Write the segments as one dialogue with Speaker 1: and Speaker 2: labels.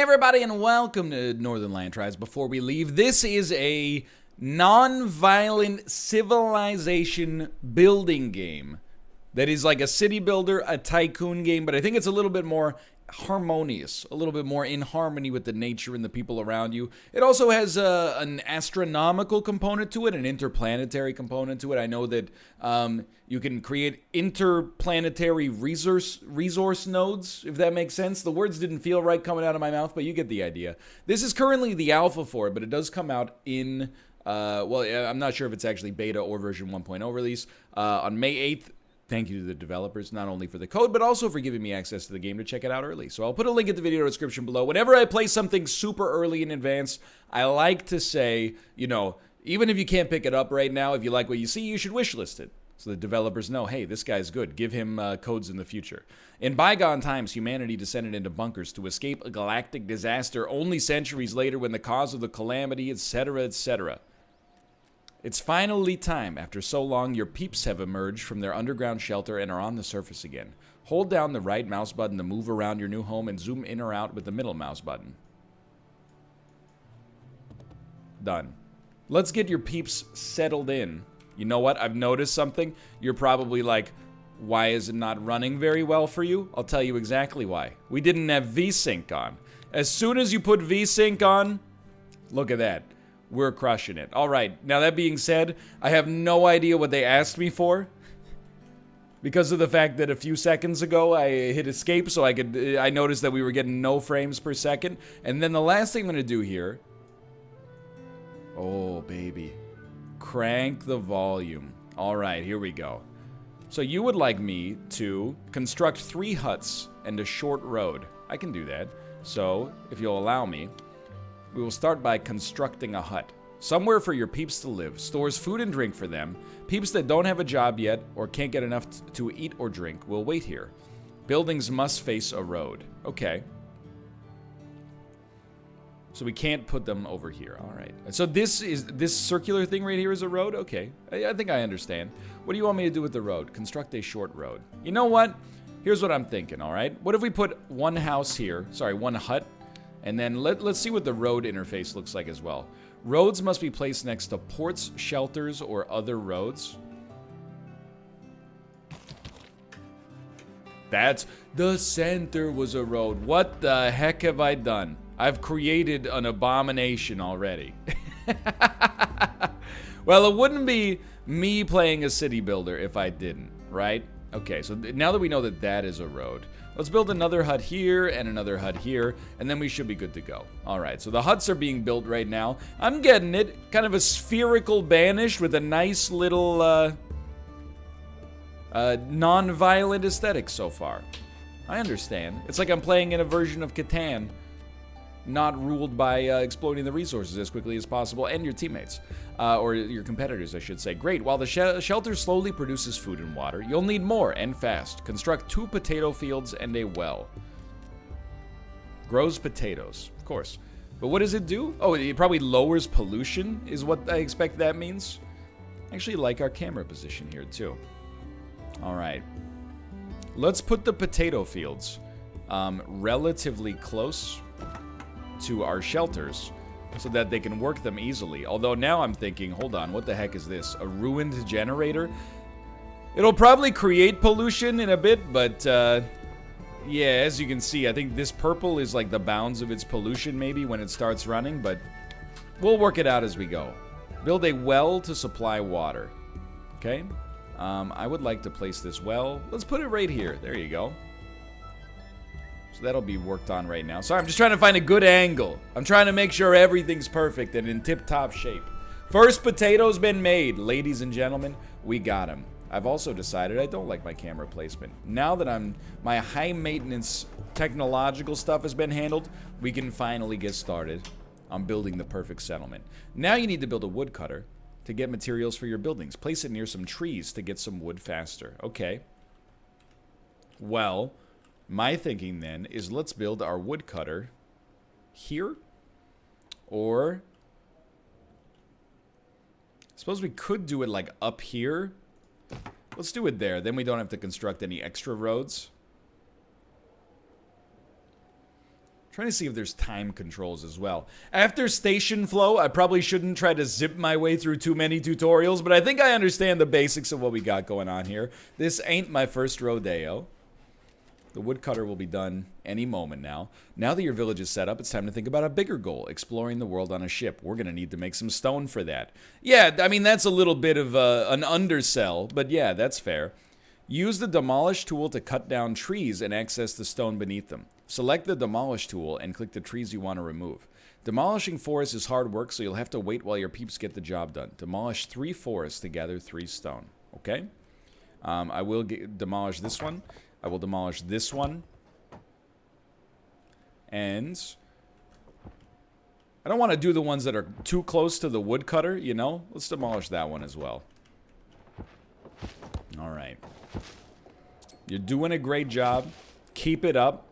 Speaker 1: Hey everybody and welcome to Northernlion Tries. Before we leave, this is a non-violent civilization building game that is like a city builder, a tycoon game, but I think it's a little bit more harmonious, a little bit more in harmony with the nature and the people around you. It also has an astronomical component to it, an interplanetary component to it. I know that you can create interplanetary resource nodes, if that makes sense. The words didn't feel right coming out of my mouth, but you get the idea. This is currently the alpha for it, but it does come out in, well, I'm not sure if it's actually beta or version 1.0 release, on May 8th. Thank you to the developers, not only for the code, but also for giving me access to the game to check it out early. So I'll put a link in the video description below. Whenever I play something super early in advance, I like to say, you know, even if you can't pick it up right now, if you like what you see, you should wishlist it. So the developers know, hey, this guy's good. Give him codes in the future. In bygone times, humanity descended into bunkers to escape a galactic disaster only centuries later when the cause of the calamity, etc., etc. It's finally time. After so long, your peeps have emerged from their underground shelter and are on the surface again. Hold down the right mouse button to move around your new home and zoom in or out with the middle mouse button. Done. Let's get your peeps settled in. You know what? I've noticed something. You're probably like, why is it not running very well for you? I'll tell you exactly why. We didn't have VSync on. As soon as you put VSync on, look at that. We're crushing it. All right. Now, that being said, I have no idea what they asked me for because of the fact that a few seconds ago I hit escape so I noticed that we were getting no frames per second. And then the last thing I'm going to do here. Oh, baby. Crank the volume. All right. Here we go. So you would like me to construct 3 huts and a short road. I can do that. So if you'll allow me, we will start by constructing a hut. Somewhere for your peeps to live. Stores food and drink for them. Peeps that don't have a job yet or can't get enough to eat or drink will wait here. Buildings must face a road. Okay. So we can't put them over here. All right. So this circular thing right here is a road? Okay. I think I understand. What do you want me to do with the road? Construct a short road. You know what? Here's what I'm thinking, all right? What if we put one house here? Sorry, one hut. And then let's see what the road interface looks like as well. Roads must be placed next to ports, shelters, or other roads. That's the center was a road. What the heck have I done? I've created an abomination already. Well, it wouldn't be me playing a city builder if I didn't, right? Okay, so now that we know that that is a road, let's build another hut here and another hut here, and then we should be good to go. All right, so the huts are being built right now. I'm getting it. Kind of a spherical banished with a nice little non-violent aesthetic so far. I understand. It's like I'm playing in a version of Catan, not ruled by exploiting the resources as quickly as possible and your teammates. Or your competitors, I should say. Great. While the shelter slowly produces food and water, you'll need more and fast. Construct 2 potato fields and a well. Grows potatoes, of course. But what does it do? Oh, it probably lowers pollution, is what I expect that means. I actually like our camera position here, too. All right. Let's put the potato fields relatively close to our shelters, so that they can work them easily. Although now I'm thinking, hold on, what the heck is this? A ruined generator? It'll probably create pollution in a bit, but yeah, as you can see, I think this purple is like the bounds of its pollution maybe when it starts running, but we'll work it out as we go. Build a well to supply water. Okay? I would like to place this well. Let's put it right here. There you go. So that'll be worked on right now. Sorry, I'm just trying to find a good angle. I'm trying to make sure everything's perfect and in tip-top shape. First potato's been made. Ladies and gentlemen, we got him. I've also decided I don't like my camera placement. Now that my high-maintenance technological stuff has been handled, we can finally get started on building the perfect settlement. Now you need to build a woodcutter to get materials for your buildings. Place it near some trees to get some wood faster. Okay. Well, my thinking then is let's build our woodcutter here, or I suppose we could do it like up here. Let's do it there, then we don't have to construct any extra roads. Trying to see if there's time controls as well. After station flow, I probably shouldn't try to zip my way through too many tutorials, but I think I understand the basics of what we got going on here. This ain't my first rodeo. The woodcutter will be done any moment now. Now that your village is set up, it's time to think about a bigger goal, exploring the world on a ship. We're going to need to make some stone for that. Yeah, I mean, that's a little bit of an undersell, but yeah, that's fair. Use the demolish tool to cut down trees and access the stone beneath them. Select the demolish tool and click the trees you want to remove. Demolishing forests is hard work, so you'll have to wait while your peeps get the job done. Demolish 3 forests to gather 3 stone. Okay? I will demolish this one. I will demolish this one. And I don't want to do the ones that are too close to the woodcutter, you know? Let's demolish that one as well. All right. You're doing a great job. Keep it up.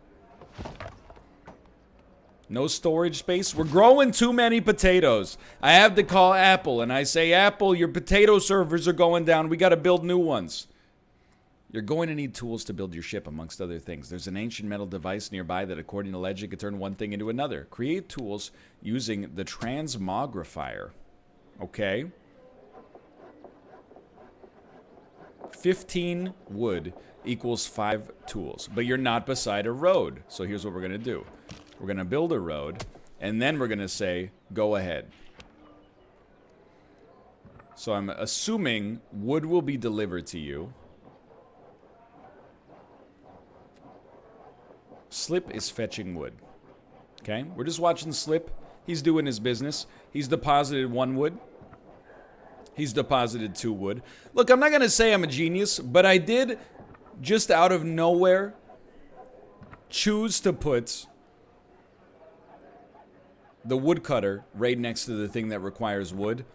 Speaker 1: No storage space. We're growing too many potatoes. I have to call Apple, and I say, Apple, your potato servers are going down. We got to build new ones. You're going to need tools to build your ship, amongst other things. There's an ancient metal device nearby that, according to legend, could turn one thing into another. Create tools using the transmogrifier. Okay. 15 wood equals 5 tools. But you're not beside a road. So here's what we're going to do. We're going to build a road, and then we're going to say, go ahead. So I'm assuming wood will be delivered to you. Slip is fetching wood. Okay? We're just watching Slip. He's doing his business. He's deposited 1 wood. He's deposited 2 wood. Look, I'm not going to say I'm a genius, but I did, just out of nowhere, choose to put the woodcutter right next to the thing that requires wood.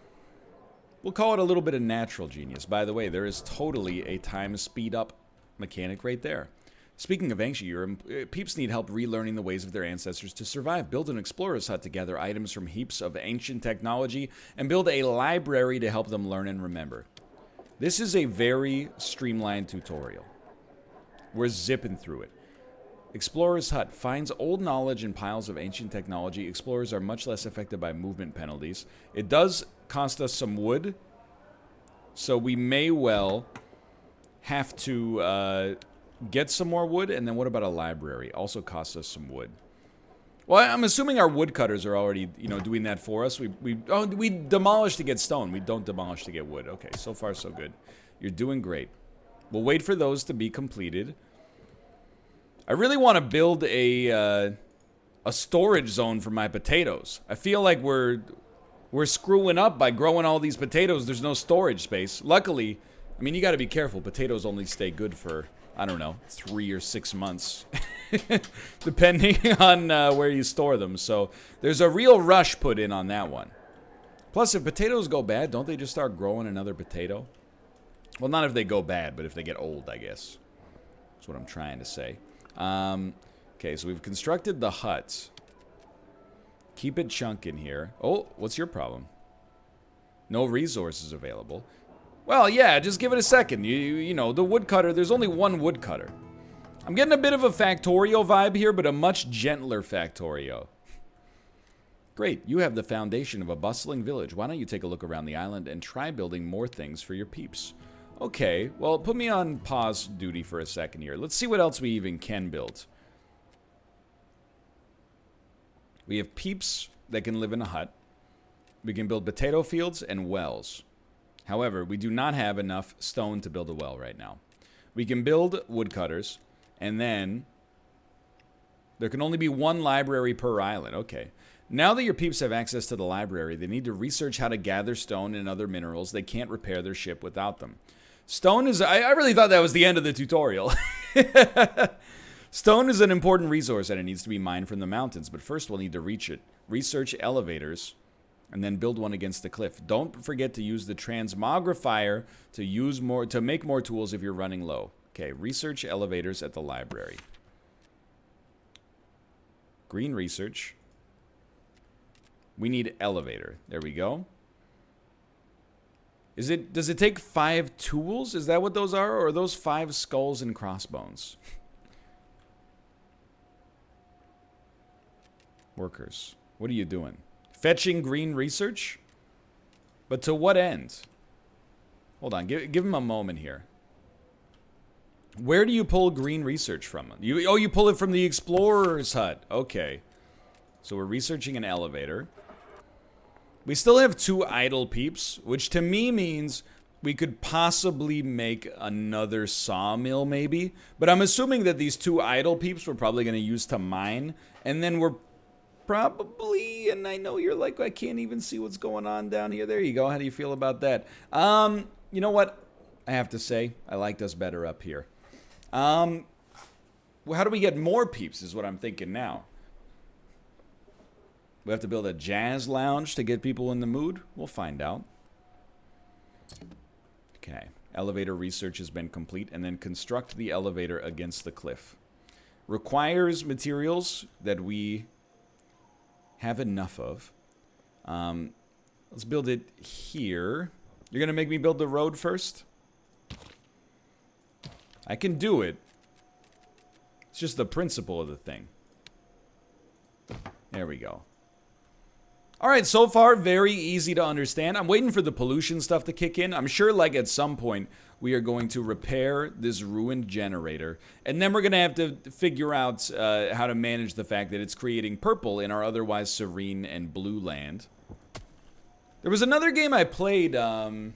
Speaker 1: We'll call it a little bit of natural genius. By the way, there is totally a time speed up mechanic right there. Speaking of ancient, your peeps need help relearning the ways of their ancestors to survive. Build an explorer's hut to gather items from heaps of ancient technology, and build a library to help them learn and remember. This is a very streamlined tutorial. We're zipping through it. Explorer's hut finds old knowledge in piles of ancient technology. Explorers are much less affected by movement penalties. It does cost us some wood, so we may well have to get some more wood. And then what about a library? Also costs us some wood. Well, I'm assuming our woodcutters are already, you know, doing that for us. We demolish to get stone. We don't demolish to get wood. Okay, so far so good. You're doing great. We'll wait for those to be completed. I really want to build a storage zone for my potatoes. I feel like we're screwing up by growing all these potatoes. There's no storage space. Luckily, I mean, you got to be careful. Potatoes only stay good for, I don't know, 3 or 6 months, depending on where you store them. So there's a real rush put in on that one. Plus, if potatoes go bad, don't they just start growing another potato? Well, not if they go bad, but if they get old, I guess. That's what I'm trying to say. Okay, so we've constructed the hut. Keep it chunking here. Oh, what's your problem? No resources available. Well, yeah, just give it a second. You know, the woodcutter, there's only 1 woodcutter. I'm getting a bit of a Factorio vibe here, but a much gentler Factorio. Great, you have the foundation of a bustling village. Why don't you take a look around the island and try building more things for your peeps? Okay, well, put me on pause duty for a second here. Let's see what else we even can build. We have peeps that can live in a hut. We can build potato fields and wells. However, we do not have enough stone to build a well right now. We can build woodcutters, and then there can only be 1 library per island. Okay. Now that your peeps have access to the library, they need to research how to gather stone and other minerals. They can't repair their ship without them. Stone is... I really thought that was the end of the tutorial. Stone is an important resource, and it needs to be mined from the mountains. But first, we'll need to reach it. Research elevators, and then build one against the cliff. Don't forget to use the transmogrifier to make more tools if you're running low. Okay, research elevators at the library. Green research. We need elevator. There we go. Does it take 5 tools? Is that what those are? Or are those 5 skulls and crossbones? Workers. What are you doing? Fetching green research? But to what end? Hold on. Give him a moment here. Where do you pull green research from? You pull it from the explorer's hut. Okay. So we're researching an elevator. We still have 2 idle peeps, which to me means we could possibly make another sawmill maybe. But I'm assuming that these 2 idle peeps we're probably going to use to mine. And then we're probably, and I know you're like, I can't even see what's going on down here. There you go. How do you feel about that? You know what? I have to say, I liked us better up here. Well, how do we get more peeps is what I'm thinking now. We have to build a jazz lounge to get people in the mood? We'll find out. Okay. Elevator research has been complete. And then construct the elevator against the cliff. Requires materials that we have enough of. Let's build it here. You're going to make me build the road first? I can do it. It's just the principle of the thing. There we go. Alright, so far, very easy to understand. I'm waiting for the pollution stuff to kick in. I'm sure, like, at some point, we are going to repair this ruined generator. And then we're going to have to figure out how to manage the fact that it's creating purple in our otherwise serene and blue land. There was another game I played, what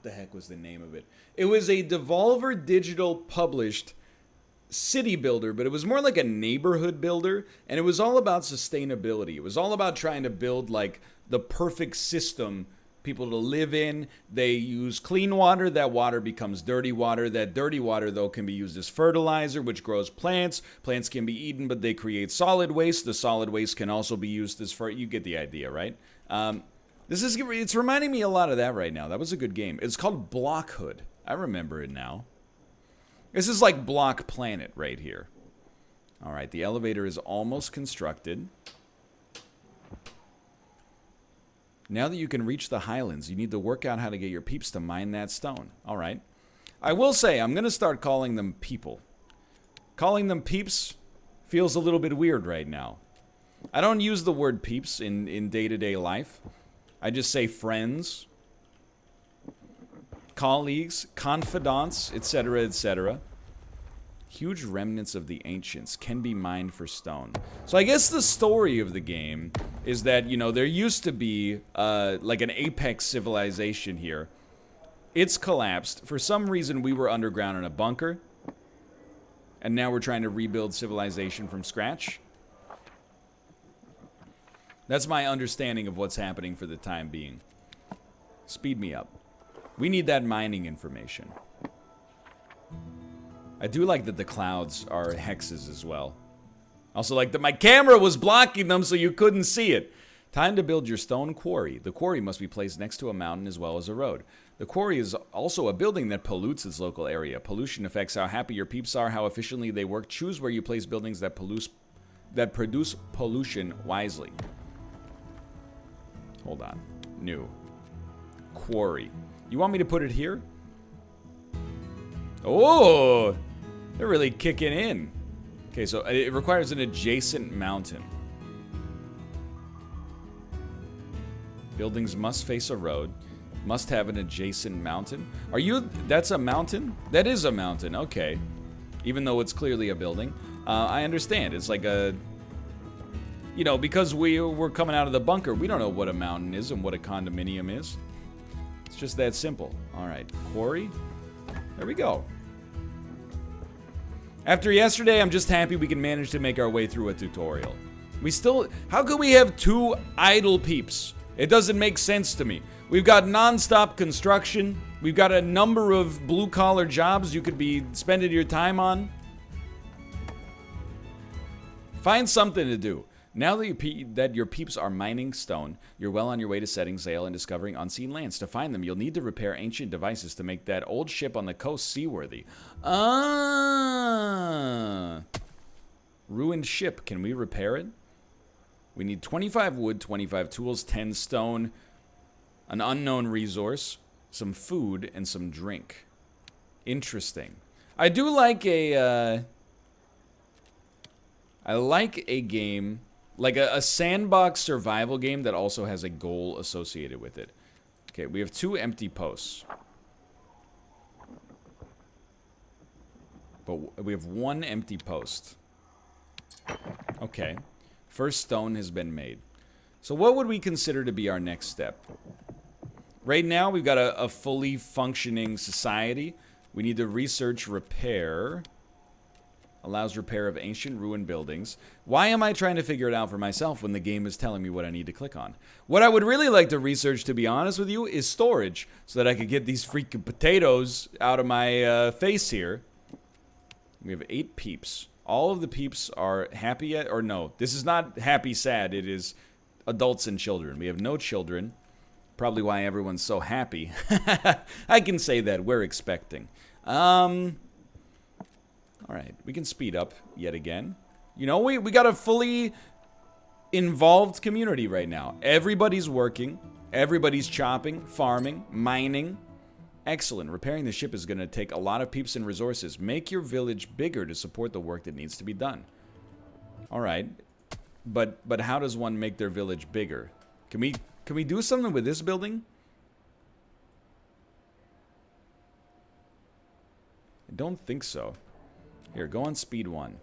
Speaker 1: the heck was the name of it? It was a Devolver Digital published city builder, but it was more like a neighborhood builder, and it was all about sustainability. It was all about trying to build like the perfect system people to live in. They use clean water. That water becomes dirty water. That dirty water, though, can be used as fertilizer, which grows plants. Plants can be eaten, but they create solid waste. The solid waste can also be used as you get the idea, right? It's reminding me a lot of that right now. That was a good game. It's called Blockhood. I remember it now. This is like Block Planet right here. All right, the elevator is almost constructed. Now that you can reach the highlands, you need to work out how to get your peeps to mine that stone. All right. I will say, I'm going to start calling them people. Calling them peeps feels a little bit weird right now. I don't use the word peeps in day-to-day life. I just say friends, colleagues, confidants, etc., etc. Huge remnants of the ancients can be mined for stone. So I guess the story of the game is that, you know, there used to be like an apex civilization here. It's collapsed. For some reason, we were underground in a bunker. And now we're trying to rebuild civilization from scratch. That's my understanding of what's happening for the time being. Speed me up. We need that mining information. I do like that the clouds are hexes as well. Also like that my camera was blocking them so you couldn't see it. Time to build your stone quarry. The quarry must be placed next to a mountain as well as a road. The quarry is also a building that pollutes its local area. Pollution affects how happy your peeps are, how efficiently they work. Choose where you place buildings that produce pollution wisely. Hold on. New. Quarry. You want me to put it here? Oh! They're really kicking in. Okay, so it requires an adjacent mountain. Buildings must face a road. Must have an adjacent mountain. That's a mountain? That is a mountain, okay. Even though it's clearly a building. I understand. It's like a... You know, because we're coming out of the bunker, we don't know what a mountain is and what a condominium is. It's just that simple. All right, quarry. There we go. After yesterday, I'm just happy we can manage to make our way through a tutorial. How could we have 2 idle peeps? It doesn't make sense to me. We've got non-stop construction. We've got a number of blue-collar jobs you could be spending your time on. Find something to do. Now that your peeps are mining stone, you're well on your way to setting sail and discovering unseen lands. To find them, you'll need to repair ancient devices to make that old ship on the coast seaworthy. Ruined ship. Can we repair it? We need 25 wood, 25 tools, 10 stone, an unknown resource, some food, and some drink. Interesting. I do like a... I like a game, like a sandbox survival game that also has a goal associated with it. Okay, we have 2 empty posts. But we have 1 empty post. Okay. First stone has been made. So what would we consider to be our next step? Right now, we've got a fully functioning society. We need to research repair. Allows repair of ancient ruined buildings. Why am I trying to figure it out for myself when the game is telling me what I need to click on? What I would really like to research, to be honest with you, is storage. So that I could get these freaking potatoes out of my face here. We have 8 peeps. All of the peeps are happy yet, or no. This is not happy, sad. It is adults and children. We have no children. Probably why everyone's so happy. I can say that. We're expecting. Alright. We can speed up yet again. You know, we got a fully involved community right now. Everybody's working. Everybody's chopping, farming, mining. Excellent. Repairing the ship is going to take a lot of peeps and resources. Make your village bigger to support the work that needs to be done. Alright. But how does one make their village bigger? Can we do something with this building? I don't think so. Here, go on speed 1.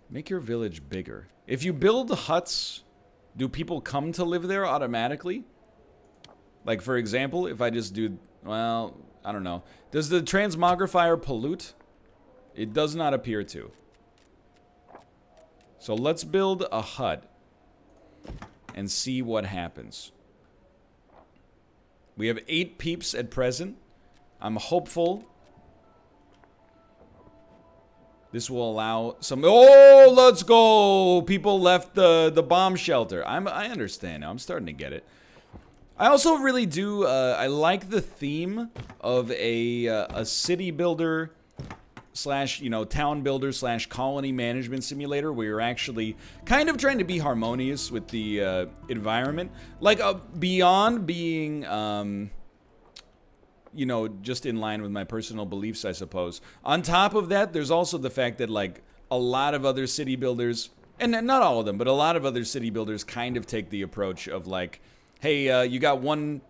Speaker 1: Make your village bigger. If you build huts, do people come to live there automatically? Like, for example, if I just do... Well, I don't know. Does the transmogrifier pollute? It does not appear to. So let's build a hut and see what happens. We have 8 peeps at present. I'm hopeful this will allow some... Oh, let's go! People left the bomb shelter. I understand now. I'm starting to get it. I also really do... I like the theme of a city builder slash, you know, town builder slash colony management simulator where you're actually kind of trying to be harmonious with the environment. Like, beyond being, you know, just in line with my personal beliefs, I suppose. On top of that, there's also the fact that, like, a lot of other city builders, and not all of them, but a lot of other city builders kind of take the approach of, like, hey, you got one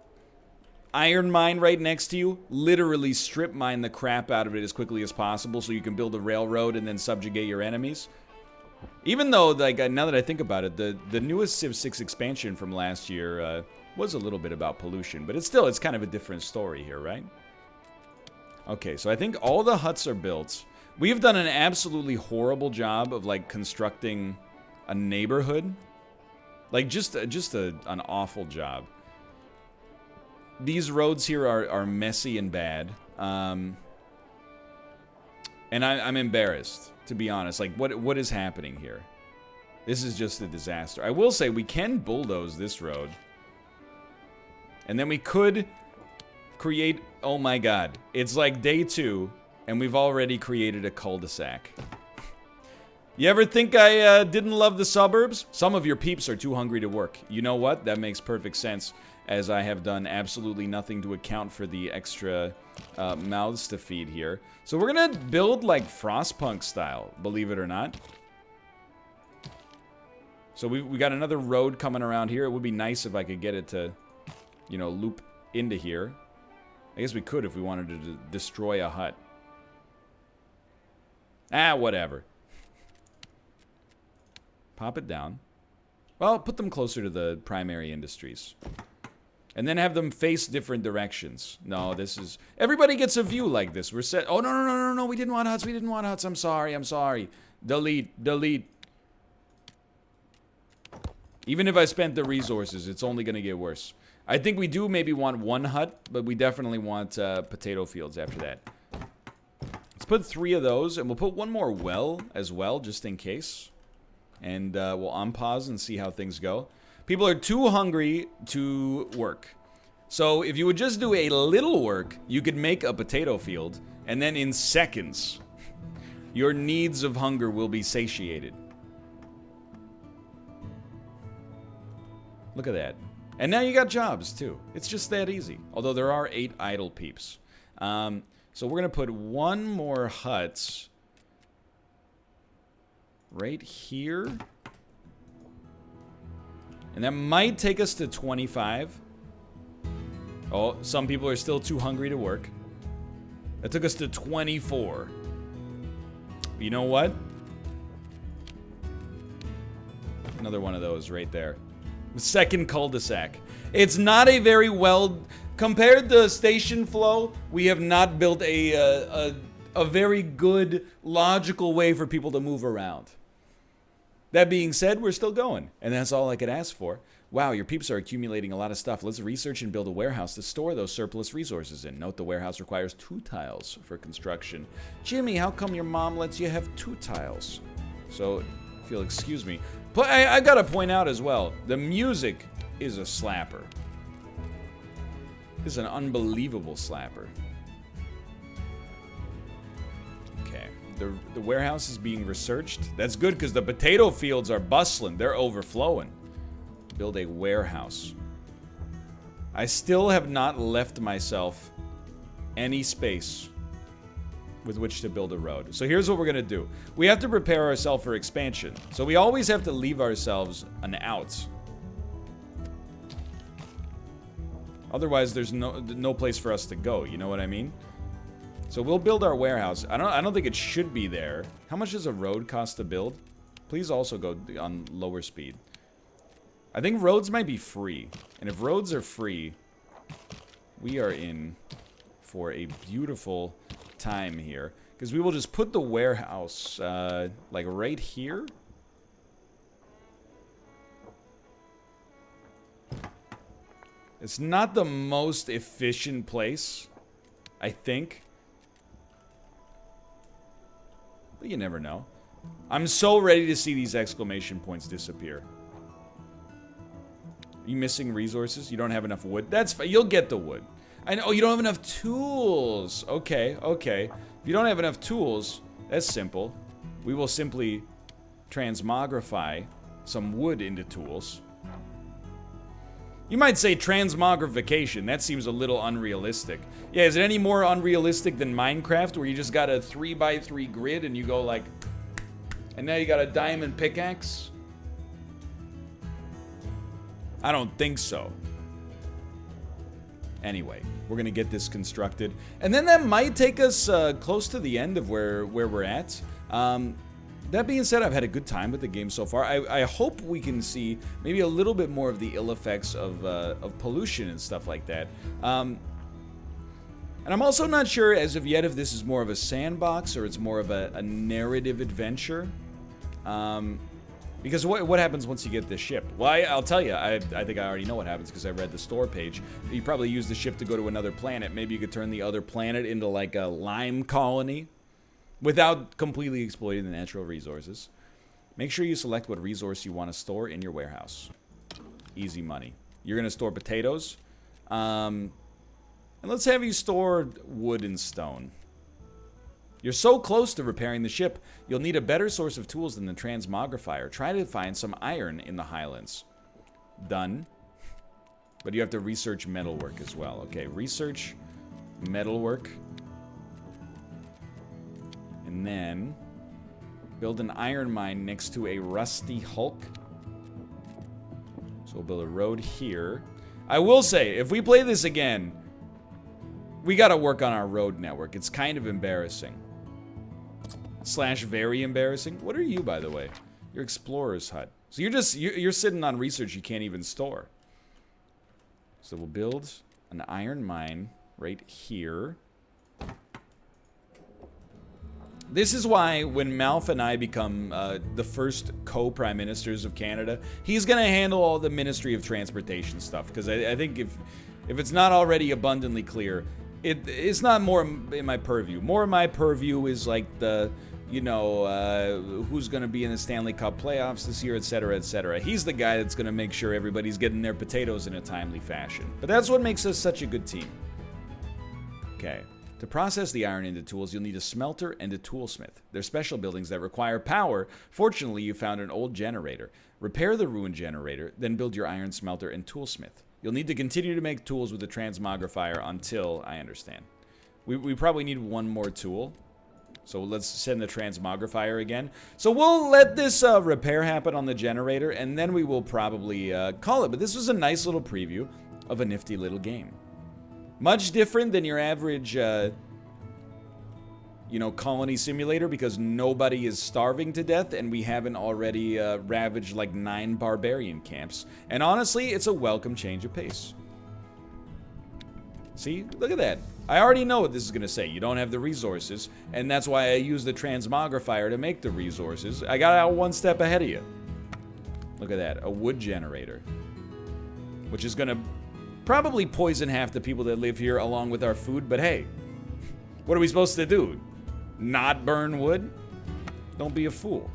Speaker 1: iron mine right next to you, literally strip mine the crap out of it as quickly as possible so you can build a railroad and then subjugate your enemies. Even though, like, now that I think about it, the newest Civ 6 expansion from last year was a little bit about pollution, but it's kind of a different story here, right? Okay, so I think all the huts are built. We've done an absolutely horrible job of, like, constructing a neighborhood. Like, just an awful job. These roads here are messy and bad. And I'm embarrassed, to be honest. Like, what is happening here? This is just a disaster. I will say, we can bulldoze this road. And then we could create... Oh my god. It's like day 2, and we've already created a cul-de-sac. You ever think I didn't love the suburbs? Some of your peeps are too hungry to work. You know what? That makes perfect sense, as I have done absolutely nothing to account for the extra mouths to feed here. So we're gonna build, like, Frostpunk style, believe it or not. So we got another road coming around here. It would be nice if I could get it to, you know, loop into here. I guess we could if we wanted to destroy a hut. Ah, whatever. Pop it down. Well, put them closer to the primary industries. And then have them face different directions. No, this is... Everybody gets a view like this. We're set... Oh, no. We didn't want huts. We didn't want huts. I'm sorry. Delete. Even if I spent the resources, it's only going to get worse. I think we do maybe want 1 hut, but we definitely want potato fields after that. Let's put 3 of those, and we'll put 1 more well as well, just in case. And we'll unpause and see how things go. People are too hungry to work. So if you would just do a little work, you could make a potato field, and then in seconds, your needs of hunger will be satiated. Look at that. And now you got jobs, too. It's just that easy. Although there are 8 idle peeps. So we're going to put 1 more hut right here. And that might take us to 25. Oh, some people are still too hungry to work. That took us to 24. But you know what? Another one of those right there. The second cul-de-sac. It's not a very well... Compared to station flow, we have not built a very good, logical way for people to move around. That being said, we're still going. And that's all I could ask for. Wow, your peeps are accumulating a lot of stuff. Let's research and build a warehouse to store those surplus resources in. Note the warehouse requires 2 tiles for construction. Jimmy, how come your mom lets you have 2 tiles? So, if you'll excuse me. But I gotta point out as well, the music is a slapper. This is an unbelievable slapper. Okay, the warehouse is being researched. That's good because the potato fields are bustling. They're overflowing. Build a warehouse. I still have not left myself any space with which to build a road. So here's what we're gonna do. We have to prepare ourselves for expansion. So we always have to leave ourselves an out. Otherwise, there's no place for us to go. You know what I mean? So we'll build our warehouse. I don't think it should be there. How much does a road cost to build? Please also go on lower speed. I think roads might be free. And if roads are free, we are in for a beautiful time here. Because we will just put the warehouse, like right here. It's not the most efficient place, I think. But you never know. I'm so ready to see these exclamation points disappear. Are you missing resources? You don't have enough wood? That's fine. You'll get the wood. I know. Oh, you don't have enough tools. Okay, okay. If you don't have enough tools, that's simple. We will simply transmogrify some wood into tools. You might say transmogrification. That seems a little unrealistic. Yeah, is it any more unrealistic than Minecraft, where you just got a 3x3 grid and you go like... And now you got a diamond pickaxe? I don't think so. Anyway, we're gonna get this constructed. And then that might take us close to the end of where we're at. That being said, I've had a good time with the game so far. I hope we can see maybe a little bit more of the ill effects of pollution and stuff like that. And I'm also not sure as of yet if this is more of a sandbox or it's more of a narrative adventure. Because what happens once you get this ship? Well, I'll tell you, I think I already know what happens because I read the store page. You probably use the ship to go to another planet. Maybe you could turn the other planet into like a lime colony. Without completely exploiting the natural resources. Make sure you select what resource you want to store in your warehouse. Easy money. You're going to store potatoes. And let's have you store wood and stone. You're so close to repairing the ship, you'll need a better source of tools than the transmogrifier. Try to find some iron in the highlands. Done. But you have to research metalwork as well. Okay, research metalwork. And then build an iron mine next to a rusty hulk. So we'll build a road here. I will say, if we play this again, we gotta work on our road network. It's kind of embarrassing. / very embarrassing. What are you, by the way? You're Explorer's Hut. So you're sitting on research you can't even store. So we'll build an iron mine right here. This is why when Malf and I become the first co-prime ministers of Canada, he's going to handle all the Ministry of Transportation stuff. Because I think if it's not already abundantly clear, it's not more in my purview. More in my purview is like the, you know, who's going to be in the Stanley Cup playoffs this year, etc., etc. He's the guy that's going to make sure everybody's getting their potatoes in a timely fashion. But that's what makes us such a good team. Okay. To process the iron into tools, you'll need a smelter and a toolsmith. They're special buildings that require power. Fortunately, you found an old generator. Repair the ruined generator, then build your iron smelter and toolsmith. You'll need to continue to make tools with the transmogrifier until I understand. We probably need one more tool. So let's send the transmogrifier again. So we'll let this repair happen on the generator, and then we will probably call it. But this was a nice little preview of a nifty little game. Much different than your average, you know, colony simulator, because nobody is starving to death, and we haven't already ravaged like 9 barbarian camps. And honestly, it's a welcome change of pace. See? Look at that. I already know what this is going to say. You don't have the resources, and that's why I use the transmogrifier to make the resources. I got out one step ahead of you. Look at that. A wood generator. Which is going to probably poison half the people that live here along with our food, but hey, what are we supposed to do? Not burn wood? Don't be a fool.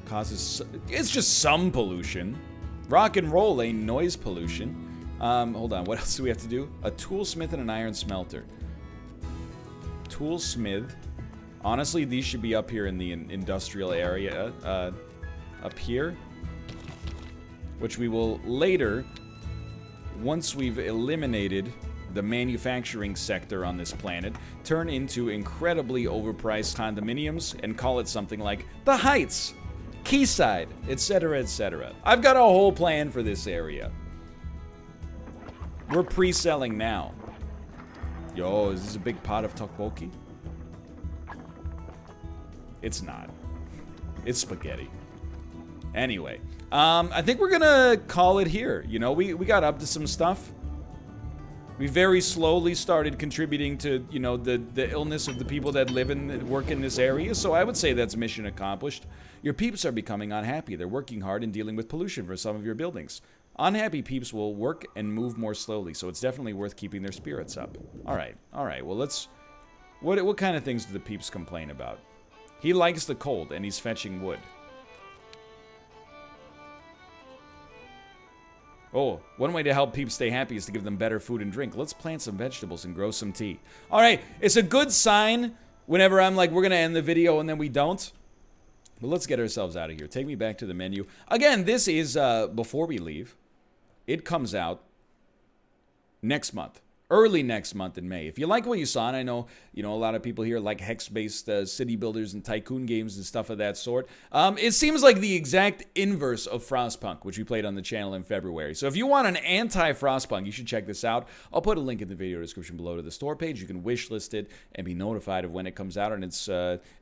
Speaker 1: Causes... It's just some pollution. Rock and roll ain't noise pollution. Hold on, what else do we have to do? A toolsmith and an iron smelter. Toolsmith. Honestly, these should be up here in the industrial area. Up here. Which we will later, once we've eliminated the manufacturing sector on this planet, turn into incredibly overpriced condominiums and call it something like the Heights, Quayside, etc., etc. I've got a whole plan for this area. We're pre-selling now. Yo, is this a big pot of tteokbokki? It's not. It's spaghetti. Anyway, I think we're gonna call it here. You know, we got up to some stuff. We very slowly started contributing to, you know, the illness of the people that live and work in this area. So I would say that's mission accomplished. Your peeps are becoming unhappy. They're working hard and dealing with pollution for some of your buildings. Unhappy peeps will work and move more slowly, so it's definitely worth keeping their spirits up. All right. Well, let's... What kind of things do the peeps complain about? He likes the cold, and he's fetching wood. Oh, one way to help peeps stay happy is to give them better food and drink. Let's plant some vegetables and grow some tea. All right, it's a good sign whenever I'm like, we're going to end the video, and then we don't. But let's get ourselves out of here. Take me back to the menu. Again, this is, before we leave, it comes out next month. Early next month in May. If you like what you saw, and I know, you know, a lot of people here like hex-based city builders and tycoon games and stuff of that sort. It seems like the exact inverse of Frostpunk, which we played on the channel in February. So if you want an anti-Frostpunk, you should check this out. I'll put a link in the video description below to the store page. You can wishlist it and be notified of when it comes out, and it's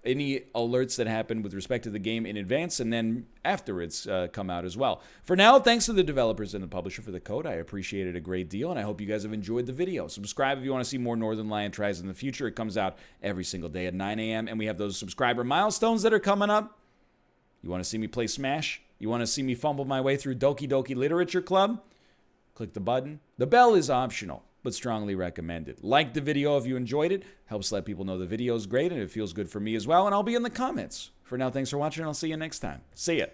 Speaker 1: any alerts that happen with respect to the game in advance, and then after it's come out as well. For now, thanks to the developers and the publisher for the code. I appreciate it a great deal, and I hope you guys have enjoyed the video. Subscribe if you want to see more Northernlion tries in the future. It comes out every single day at 9 a.m. and we have those subscriber milestones that are coming up. You want to see me play Smash? You want to see me fumble my way through Doki Doki Literature Club? Click the button. The bell is optional, but strongly recommended. Like the video if you enjoyed it. Helps let people know the video is great, and it feels good for me as well, and I'll be in the comments. For now, thanks for watching, and I'll see you next time. See ya.